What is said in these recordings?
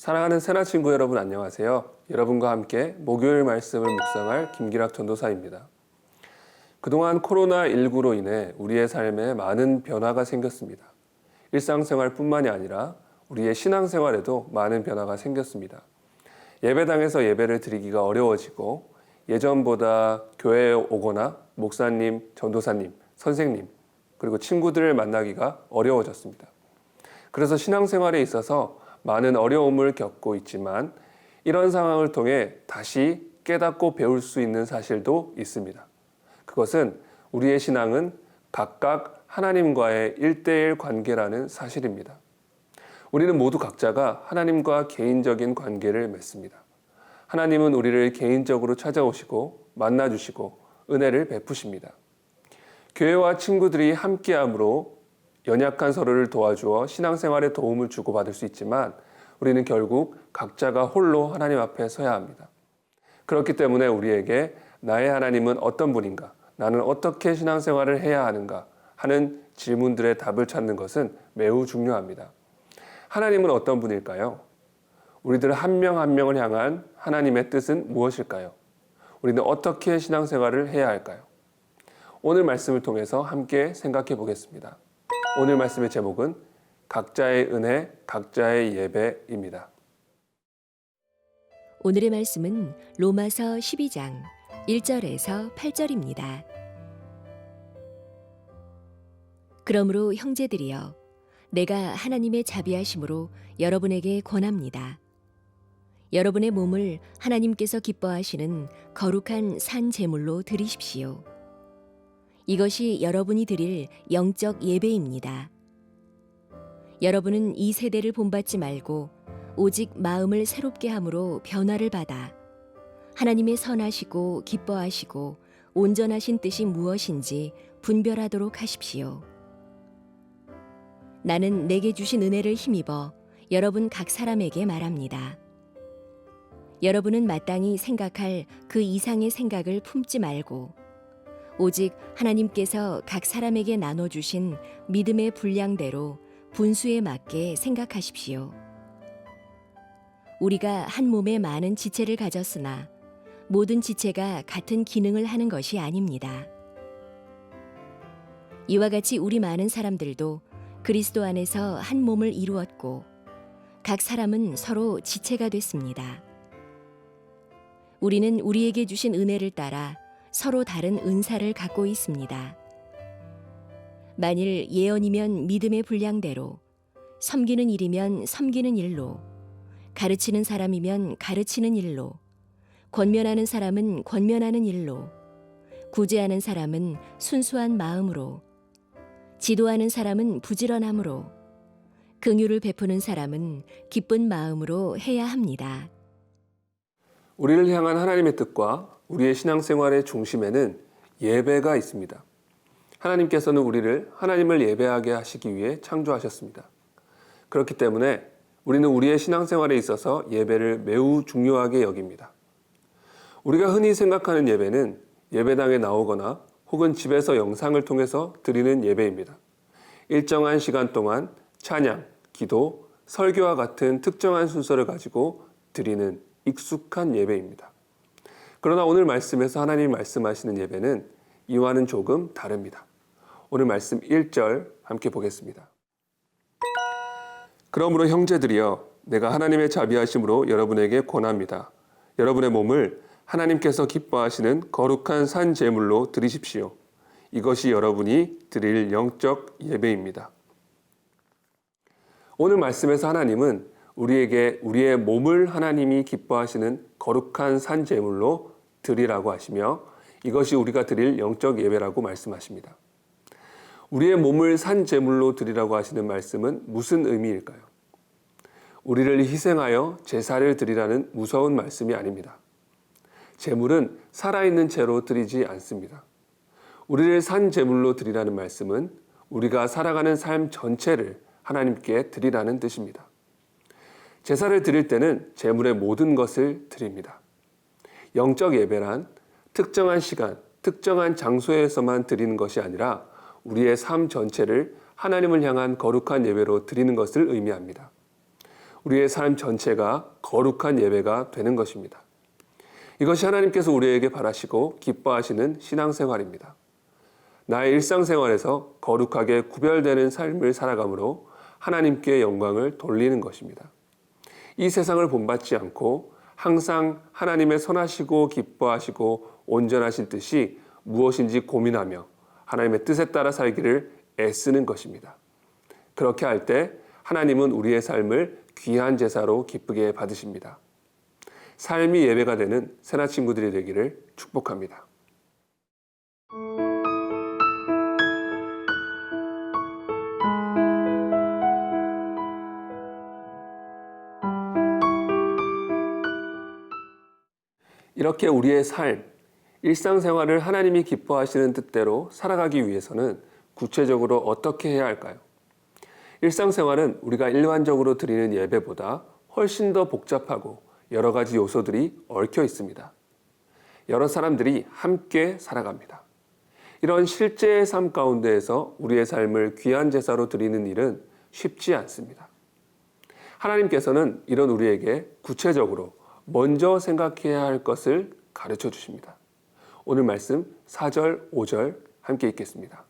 사랑하는 새나 친구 여러분 안녕하세요. 여러분과 함께 목요일 말씀을 묵상할 김기락 전도사입니다. 그동안 코로나19로 인해 우리의 삶에 많은 변화가 생겼습니다. 일상생활뿐만이 아니라 우리의 신앙생활에도 많은 변화가 생겼습니다. 예배당에서 예배를 드리기가 어려워지고 예전보다 교회에 오거나 목사님, 전도사님, 선생님, 그리고 친구들을 만나기가 어려워졌습니다. 그래서 신앙생활에 있어서 많은 어려움을 겪고 있지만 이런 상황을 통해 다시 깨닫고 배울 수 있는 사실도 있습니다. 그것은 우리의 신앙은 각각 하나님과의 1:1 관계라는 사실입니다. 우리는 모두 각자가 하나님과 개인적인 관계를 맺습니다. 하나님은 우리를 개인적으로 찾아오시고 만나주시고 은혜를 베푸십니다. 교회와 친구들이 함께함으로 연약한 서로를 도와주어 신앙생활에 도움을 주고받을 수 있지만 우리는 결국 각자가 홀로 하나님 앞에 서야 합니다. 그렇기 때문에 우리에게 나의 하나님은 어떤 분인가? 나는 어떻게 신앙생활을 해야 하는가? 하는 질문들의 답을 찾는 것은 매우 중요합니다. 하나님은 어떤 분일까요? 우리들 한 명 한 명을 향한 하나님의 뜻은 무엇일까요? 우리는 어떻게 신앙생활을 해야 할까요? 오늘 말씀을 통해서 함께 생각해 보겠습니다. 오늘 말씀의 제목은 각자의 은혜, 각자의 예배입니다. 오늘의 말씀은 로마서 12장 1절에서 8절입니다. 그러므로 형제들이여, 내가 하나님의 자비하심으로 여러분에게 권합니다. 여러분의 몸을 하나님께서 기뻐하시는 거룩한 산 제물로 드리십시오. 이것이 여러분이 드릴 영적 예배입니다. 여러분은 이 세대를 본받지 말고 오직 마음을 새롭게 함으로 변화를 받아 하나님의 선하시고 기뻐하시고 온전하신 뜻이 무엇인지 분별하도록 하십시오. 나는 내게 주신 은혜를 힘입어 여러분 각 사람에게 말합니다. 여러분은 마땅히 생각할 그 이상의 생각을 품지 말고 오직 하나님께서 각 사람에게 나눠주신 믿음의 분량대로 분수에 맞게 생각하십시오. 우리가 한 몸에 많은 지체를 가졌으나 모든 지체가 같은 기능을 하는 것이 아닙니다. 이와 같이 우리 많은 사람들도 그리스도 안에서 한 몸을 이루었고 각 사람은 서로 지체가 됐습니다. 우리는 우리에게 주신 은혜를 따라 서로 다른 은사를 갖고 있습니다. 만일 예언이면 믿음의 분량대로, 섬기는 일이면 섬기는 일로, 가르치는 사람이면 가르치는 일로, 권면하는 사람은 권면하는 일로, 구제하는 사람은 순수한 마음으로, 지도하는 사람은 부지런함으로, 긍휼을 베푸는 사람은 기쁜 마음으로 해야 합니다. 우리를 향한 하나님의 뜻과 우리의 신앙생활의 중심에는 예배가 있습니다. 하나님께서는 우리를 하나님을 예배하게 하시기 위해 창조하셨습니다. 그렇기 때문에 우리는 우리의 신앙생활에 있어서 예배를 매우 중요하게 여깁니다. 우리가 흔히 생각하는 예배는 예배당에 나오거나 혹은 집에서 영상을 통해서 드리는 예배입니다. 일정한 시간 동안 찬양, 기도, 설교와 같은 특정한 순서를 가지고 드리는 익숙한 예배입니다. 그러나 오늘 말씀에서 하나님이 말씀하시는 예배는 이와는 조금 다릅니다. 오늘 말씀 1절 함께 보겠습니다. 그러므로 형제들이여, 내가 하나님의 자비하심으로 여러분에게 권합니다. 여러분의 몸을 하나님께서 기뻐하시는 거룩한 산 제물로 드리십시오. 이것이 여러분이 드릴 영적 예배입니다. 오늘 말씀에서 하나님은 우리에게 우리의 몸을 하나님이 기뻐하시는 거룩한 산 제물로 드리라고 하시며 이것이 우리가 드릴 영적 예배라고 말씀하십니다. 우리의 몸을 산 제물로 드리라고 하시는 말씀은 무슨 의미일까요? 우리를 희생하여 제사를 드리라는 무서운 말씀이 아닙니다. 제물은 살아있는 채로 드리지 않습니다. 우리를 산 제물로 드리라는 말씀은 우리가 살아가는 삶 전체를 하나님께 드리라는 뜻입니다. 제사를 드릴 때는 제물의 모든 것을 드립니다. 영적 예배란 특정한 시간, 특정한 장소에서만 드리는 것이 아니라 우리의 삶 전체를 하나님을 향한 거룩한 예배로 드리는 것을 의미합니다. 우리의 삶 전체가 거룩한 예배가 되는 것입니다. 이것이 하나님께서 우리에게 바라시고 기뻐하시는 신앙생활입니다. 나의 일상생활에서 거룩하게 구별되는 삶을 살아감으로 하나님께 영광을 돌리는 것입니다. 이 세상을 본받지 않고 항상 하나님의 선하시고 기뻐하시고 온전하신 뜻이 무엇인지 고민하며 하나님의 뜻에 따라 살기를 애쓰는 것입니다. 그렇게 할 때 하나님은 우리의 삶을 귀한 제사로 기쁘게 받으십니다. 삶이 예배가 되는 새나 친구들이 되기를 축복합니다. 이렇게 우리의 삶, 일상생활을 하나님이 기뻐하시는 뜻대로 살아가기 위해서는 구체적으로 어떻게 해야 할까요? 일상생활은 우리가 일반적으로 드리는 예배보다 훨씬 더 복잡하고 여러 가지 요소들이 얽혀 있습니다. 여러 사람들이 함께 살아갑니다. 이런 실제의 삶 가운데에서 우리의 삶을 귀한 제사로 드리는 일은 쉽지 않습니다. 하나님께서는 이런 우리에게 구체적으로 먼저 생각해야 할 것을 가르쳐 주십니다. 오늘 말씀 4절, 5절 함께 읽겠습니다.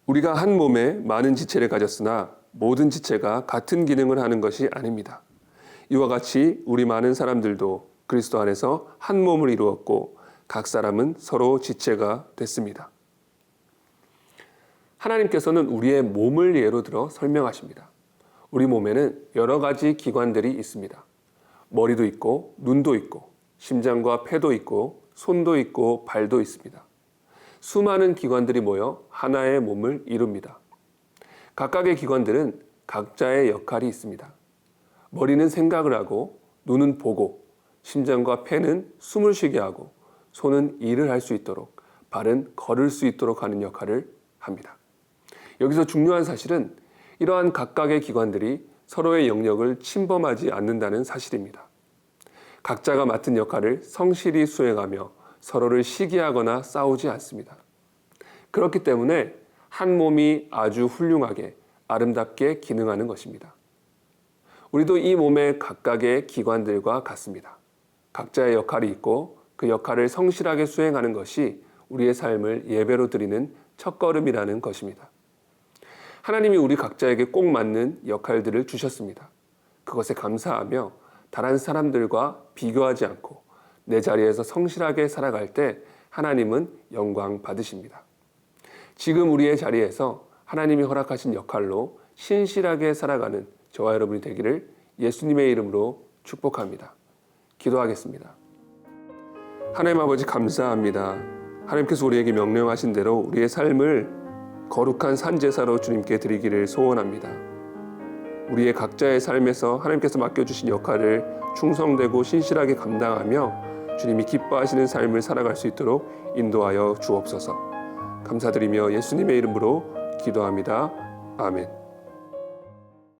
우리가 한 몸에 많은 지체를 가졌으나 모든 지체가 같은 기능을 하는 것이 아닙니다. 이와 같이 우리 많은 사람들도 그리스도 안에서 한 몸을 이루었고 각 사람은 서로 지체가 됐습니다. 하나님께서는 우리의 몸을 예로 들어 설명하십니다. 우리 몸에는 여러 가지 기관들이 있습니다. 머리도 있고 눈도 있고 심장과 폐도 있고 손도 있고 발도 있습니다. 수많은 기관들이 모여 하나의 몸을 이룹니다. 각각의 기관들은 각자의 역할이 있습니다. 머리는 생각을 하고 눈은 보고 심장과 폐는 숨을 쉬게 하고 손은 일을 할 수 있도록 발은 걸을 수 있도록 하는 역할을 합니다. 여기서 중요한 사실은 이러한 각각의 기관들이 서로의 영역을 침범하지 않는다는 사실입니다. 각자가 맡은 역할을 성실히 수행하며 서로를 시기하거나 싸우지 않습니다. 그렇기 때문에 한 몸이 아주 훌륭하게 아름답게 기능하는 것입니다. 우리도 이 몸의 각각의 기관들과 같습니다. 각자의 역할이 있고 그 역할을 성실하게 수행하는 것이 우리의 삶을 예배로 드리는 첫걸음이라는 것입니다. 하나님이 우리 각자에게 꼭 맞는 역할들을 주셨습니다. 그것에 감사하며 다른 사람들과 비교하지 않고 내 자리에서 성실하게 살아갈 때 하나님은 영광 받으십니다. 지금 우리의 자리에서 하나님이 허락하신 역할로 신실하게 살아가는 저와 여러분이 되기를 예수님의 이름으로 축복합니다. 기도하겠습니다. 하나님 아버지 감사합니다. 하나님께서 우리에게 명령하신 대로 우리의 삶을 거룩한 산제사로 주님께 드리기를 소원합니다. 우리의 각자의 삶에서 하나님께서 맡겨주신 역할을 충성되고 신실하게 감당하며 주님이 기뻐하시는 삶을 살아갈 수 있도록 인도하여 주옵소서. 감사드리며 예수님의 이름으로 기도합니다. 아멘.